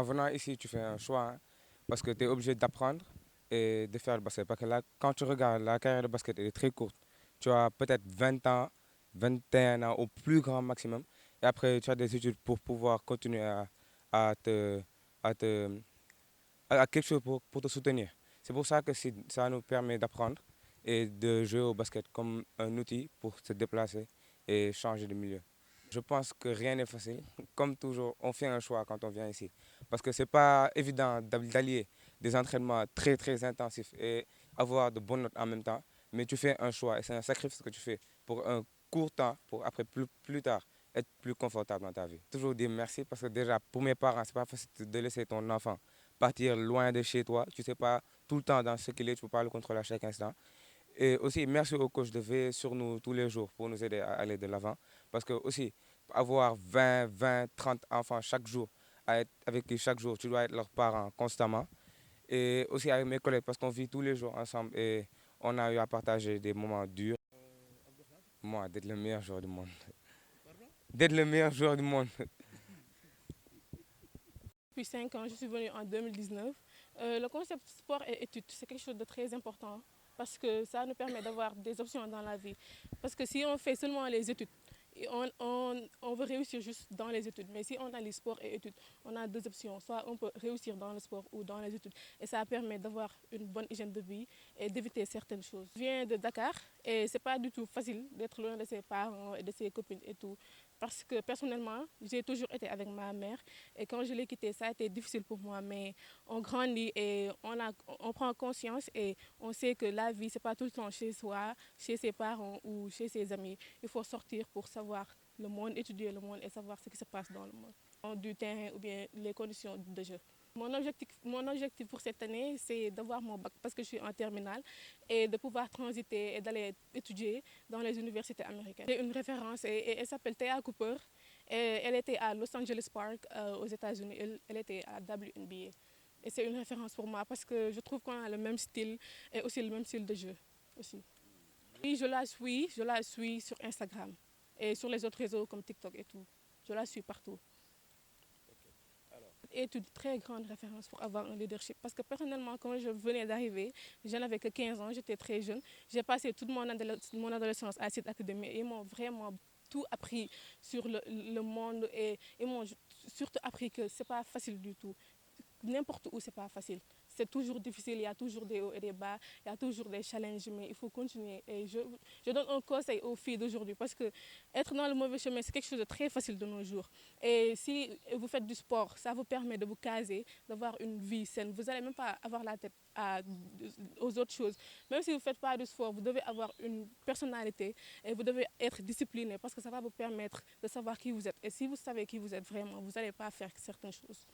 en venant ici, tu fais un choix hein, parce que tu es obligé d'apprendre et de faire le basket. Parce que là, quand tu regardes, la carrière de basket, elle est très courte. Tu as peut-être 20 ans, 21 ans au plus grand maximum. Et après, tu as des études pour pouvoir continuer à te, à te, à quelque chose pour te soutenir. C'est pour ça que ça nous permet d'apprendre et de jouer au basket comme un outil pour se déplacer et changer de milieu. Je pense que rien n'est facile. Comme toujours, on fait un choix quand on vient ici. Parce que ce n'est pas évident d'allier des entraînements très très intensifs et avoir de bonnes notes en même temps. Mais tu fais un choix et c'est un sacrifice que tu fais pour un court temps, pour après plus tard être plus confortable dans ta vie. Toujours dire merci parce que déjà pour mes parents, c'est pas facile de laisser ton enfant partir loin de chez toi. Tu ne sais pas tout le temps dans ce qu'il est, tu ne peux pas le contrôler à chaque instant. Et aussi, merci au coach de veiller sur nous tous les jours pour nous aider à aller de l'avant. Parce que aussi, avoir 20, 30 enfants chaque jour, à être avec qui chaque jour, tu dois être leurs parents constamment. Et aussi avec mes collègues, parce qu'on vit tous les jours ensemble et on a eu à partager des moments durs. Moi, d'être le meilleur joueur du monde. D'être le meilleur joueur du monde. Depuis 5 ans, je suis venue en 2019. Le concept sport et études, c'est quelque chose de très important parce que ça nous permet d'avoir des options dans la vie. Parce que si on fait seulement les études, on veut réussir juste dans les études. Mais si on a les sports et études, on a deux options. Soit on peut réussir dans le sport ou dans les études. Et ça permet d'avoir une bonne hygiène de vie et d'éviter certaines choses. Je viens de Dakar et c'est pas du tout facile d'être loin de ses parents et de ses copines et tout. Parce que personnellement, j'ai toujours été avec ma mère et quand je l'ai quittée, ça a été difficile pour moi. Mais on grandit et on prend conscience et on sait que la vie, ce n'est pas tout le temps chez soi, chez ses parents ou chez ses amis. Il faut sortir pour savoir le monde, étudier le monde et savoir ce qui se passe dans le monde, du terrain ou bien les conditions de jeu. Mon objectif pour cette année, c'est d'avoir mon bac parce que je suis en terminale et de pouvoir transiter et d'aller étudier dans les universités américaines. J'ai une référence et elle s'appelle Thea Cooper. Et elle était à Los Angeles Park aux États-Unis. Elle était à WNBA. Et c'est une référence pour moi parce que je trouve qu'on a le même style et aussi le même style de jeu aussi. Oui, je la suis sur Instagram et sur les autres réseaux comme TikTok et tout. Je la suis partout. Est une très grande référence pour avoir un leadership. Parce que personnellement, quand je venais d'arriver, je n'avais que 15 ans, j'étais très jeune. J'ai passé toute mon adolescence à cette académie et ils m'ont vraiment tout appris sur le monde et ils m'ont surtout appris que ce n'est pas facile du tout. N'importe où, ce n'est pas facile. C'est toujours difficile, il y a toujours des hauts et des bas, il y a toujours des challenges, mais il faut continuer. Et je donne un conseil aux filles d'aujourd'hui parce que être dans le mauvais chemin, c'est quelque chose de très facile de nos jours. Et si vous faites du sport, ça vous permet de vous caser, d'avoir une vie saine. Vous n'allez même pas avoir la tête aux autres choses. Même si vous ne faites pas du sport, vous devez avoir une personnalité et vous devez être discipliné parce que ça va vous permettre de savoir qui vous êtes. Et si vous savez qui vous êtes vraiment, vous n'allez pas faire certaines choses.